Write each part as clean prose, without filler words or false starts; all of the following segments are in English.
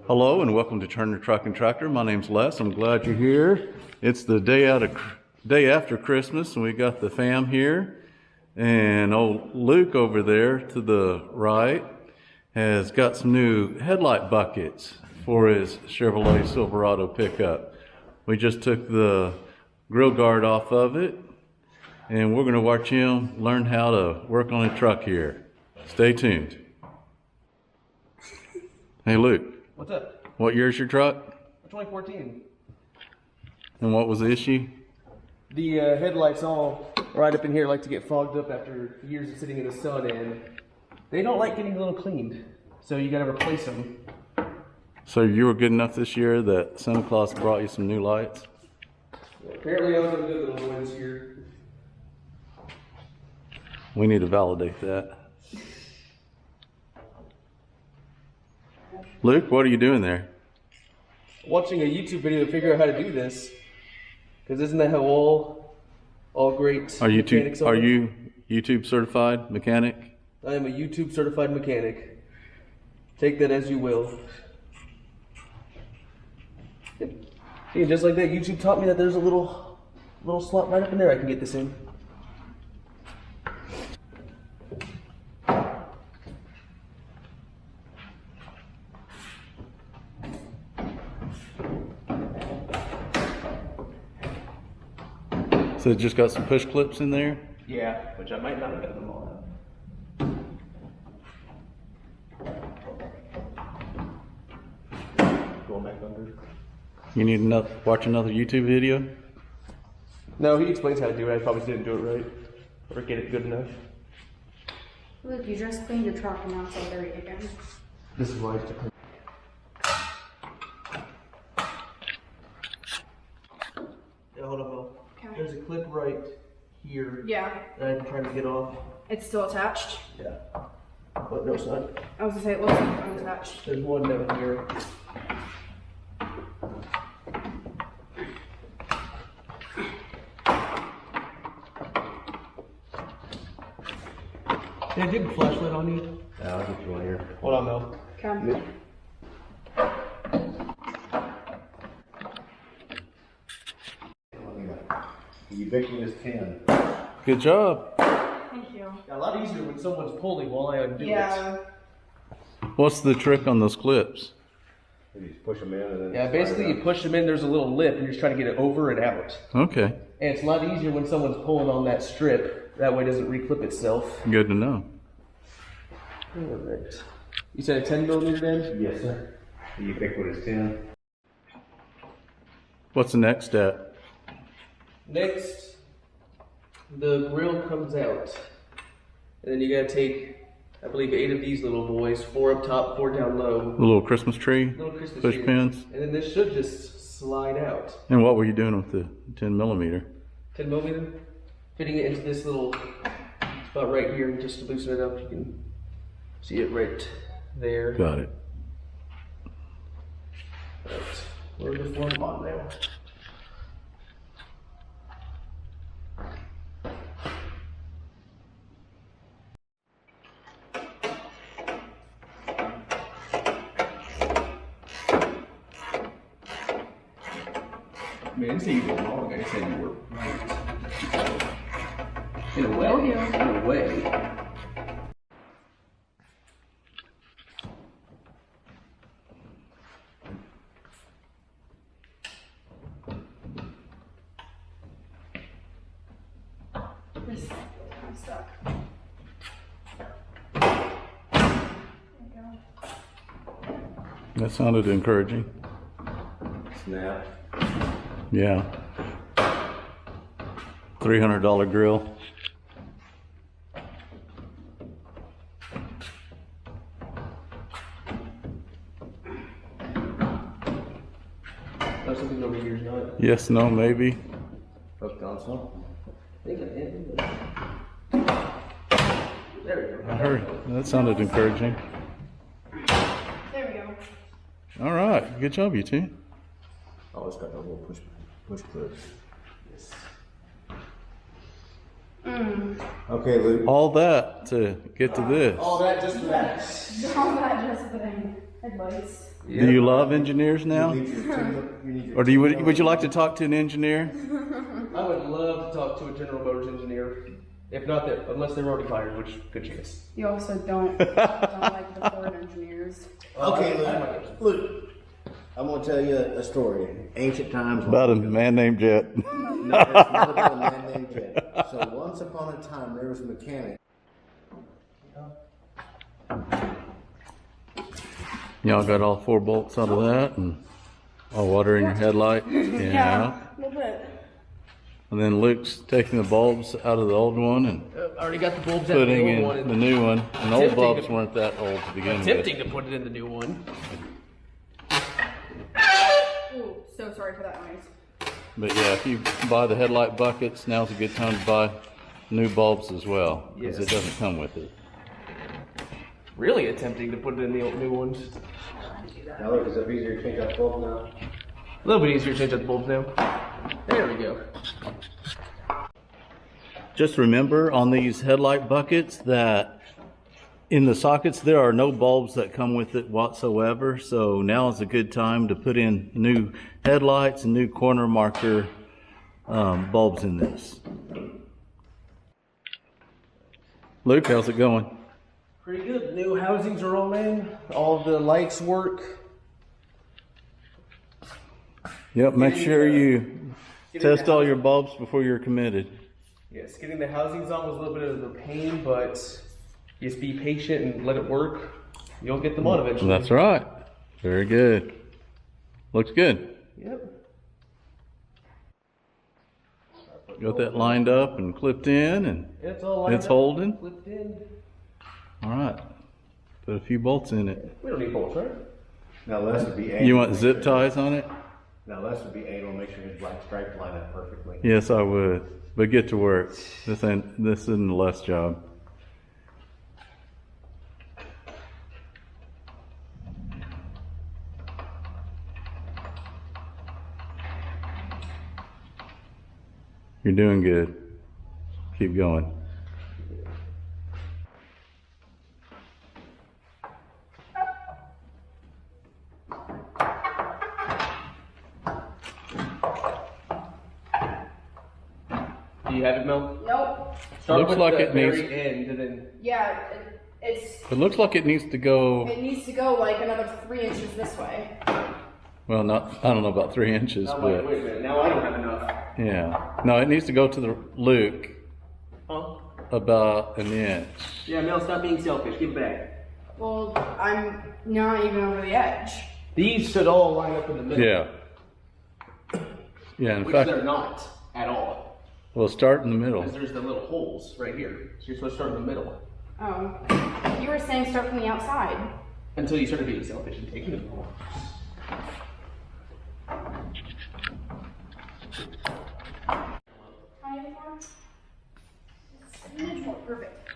Hello and welcome to Turner Truck and Tractor. My name's Les. I'm glad you're here. It's the day after Christmas, and we got the fam here. And old Luke over there to the right has got some new headlight buckets for his Chevrolet Silverado pickup. We just took the grill guard off of it, and we're going to watch him learn how to work on a truck here. Stay tuned. Hey Luke. What's up? What year's your truck? 2014. And what was the issue? The headlights all right up in here like to get fogged up after years of sitting in the sun, and they don't like getting a little cleaned. So you gotta replace them. So you were good enough this year that Santa Claus brought you some new lights? Apparently I was a good little boy this year. We need to validate that. Luke, what are you doing there? Watching a YouTube video to figure out how to do this. Because isn't that how all great mechanics are? Are you YouTube certified mechanic? I am a YouTube certified mechanic. Take that as you will. Yep. See, just like that, YouTube taught me that there's a little slot right up in there I can get this in. So it just got some push clips in there? Yeah, which I might not have done them all out. Going back under. You need to watch another YouTube video? No, he explains how to do it. I probably didn't do it right. Or get it good enough. Look, you just cleaned your truck and now it's all dirty again. This is why I have to clean. Yeah, hold on, Bill. Okay. There's a clip right here. Yeah. That I'm trying to get off. It's still attached? Yeah. But no, it's not. I was gonna say it looks like unattached. There's one down here. Did I dig a flashlight on you? Yeah, I'll get you one here. Hold on, Mel. Okay. The ubiquitous 10. Good job. Thank you. Yeah, a lot easier when someone's pulling while I undo Yeah. What's the trick on those clips? You just push them in and then. it. Yeah, basically you push them in, there's a little lip, and you're just trying to get it over and out. Okay, And it's a lot easier when someone's pulling on that strip. That way it doesn't reclip itself. good to know. Alright. You said a 10 millimeter then? Yes, sir. The ubiquitous 10. What's the next step? Next, the grill comes out. And then you gotta take, I believe, 8 of these little boys, 4 up top, 4 down low. The little Christmas tree? Little Christmas Push tree. pins? And then this should just slide out. And what were you doing with the 10 millimeter? 10 millimeter, fitting it into this little spot right here, just to loosen it up. You can see it right there. Got it. Right. Where's the form on now? Man, I didn't say you were wrong, I said you were right. In a way. In a way. I'm stuck. That sounded encouraging. Snap. Yeah. $300 grill. That's something over here, not. Yes, no, maybe. Hooked on some. I think I am. There we go. I heard. That sounded encouraging. There we go. All right. Good job, you two. Oh, it's got the little push clips. Yes. Okay, Luke. All that to get to this. All that just for that. All that just for the headlights. Do you love engineers now? You need your Or would you like to talk to an engineer? I would love to talk to a General Motors engineer. If not that, unless they're already fired, which good chance. You also don't like the Ford engineers. Okay, Luke. I'm gonna tell you a story. Ancient times. About a man named Jet. No, it's not about a man named Jet. So once upon a time, there was a mechanic. Y'all got all 4 bolts out of that, and all water in your headlight. Yeah. A little bit. And then Luke's taking the bulbs out of the old one and Already got the bulbs out of putting the in old one. the new one. And the old Attempting bulbs to- weren't that old to begin with. Attempting to put it in the new one. Ooh, so sorry for that noise. But yeah, if you buy the headlight buckets, now's a good time to buy new bulbs as well, because Yes. it doesn't come with it. Really attempting to put it in the old new ones. Now look, is it easier to change that bulb now? A little bit easier to change out the bulbs now. There we go. Just remember on these headlight buckets that in the sockets there are no bulbs that come with it whatsoever. So now is a good time to put in new headlights and new corner marker bulbs in this. Luke, how's it going? Pretty good. New housings are all in. All the lights work. Yep, make sure you test all your bulbs before you're committed. Yes, getting the housings on was a little bit of a pain, but just be patient and let it work. You'll get them on eventually. That's right. Very good. Looks good. Yep. Got that lined up and clipped in, and It's all lined it's up, holding. flipped in. All right. Put a few bolts in it. We don't need bolts, right? Now Les would be anal. You want zip ties on it? Now Les would be anal. Make sure his black stripes line up perfectly. Yes, I would. But get to work. This isn't a less job. You're doing good. Keep going. Do you have it, Mel? Nope. Start Looks with like the it very needs- end and then Yeah, It looks like it needs to go, it needs to go like another 3 inches this way. well, I don't know about 3 inches, I'm like, but wait a minute, now I don't have enough. yeah. No, it needs to go to the Luke Huh? about an inch. Yeah, Mel, stop being selfish. Give it back. Well, I'm not even over the edge. These should all line up in the middle. Yeah. Yeah, in Which fact, they're not at all. we'll start in the middle. Because there's the little holes right here. So you're supposed to start in the middle. Oh. You were saying start from the outside. Until you started being selfish and taking them all. Perfect.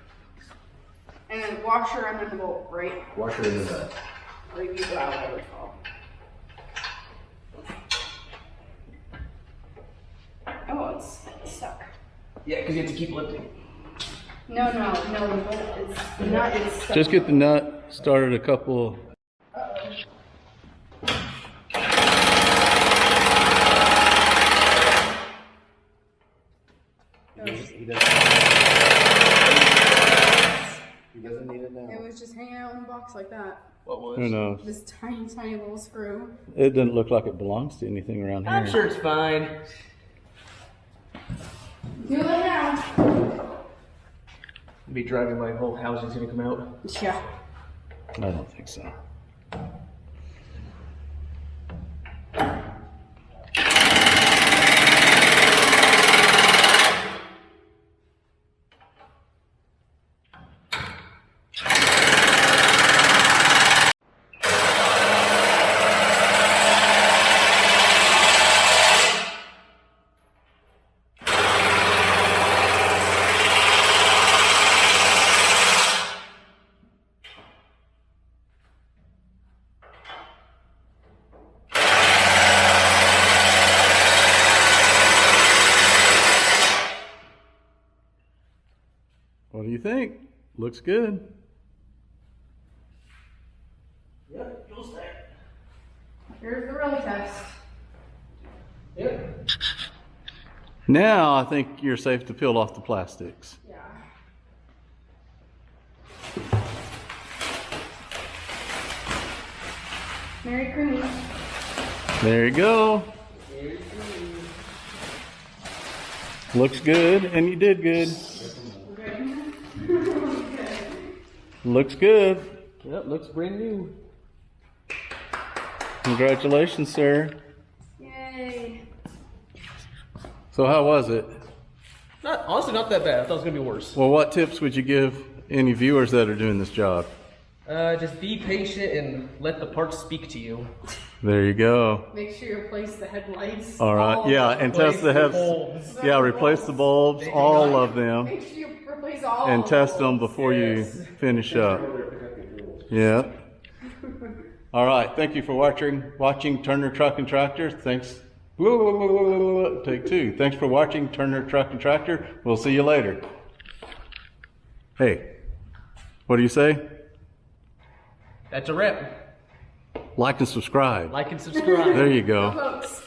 And then washer and then the bolt, right? Washer in the nut. Or you go out, whatever it's called. Oh, it's stuck. Yeah, because you have to keep lifting. No, the bolt is, the nut is stuck. Just get the nut started a couple. He doesn't need it now. It was just hanging out in a box like that. What was? Who knows? This tiny, tiny little screw. It doesn't look like it belongs to anything around here. I'm sure it's fine. Do it now. Be driving my whole housing's gonna come out. Yeah. I don't think so. Looks good. Yep, you'll stay. Here's the real test. Yep. Now I think you're safe to peel off the plastics. Yeah. Merry Christmas. There you go. Looks good, and you did good. Looks good. Yep, looks brand new. Congratulations, sir. Yay. So how was it? Honestly, not that bad. I thought it was gonna be worse. Well, what tips would you give any viewers that are doing this job? Just be patient and let the parts speak to you. There you go. Make sure you replace the headlights. All right. Yeah, and test the heads. bulbs. Yeah, replace the bulbs, all of them, Make sure you replace all and of test them before you finish up. Yeah. All right. Thank you for watching Turner Truck and Tractor. Thanks. Take two. Thanks for watching Turner Truck and Tractor. We'll see you later. Hey, what do you say? That's a wrap. Like and subscribe. Like and subscribe. There you go. folks.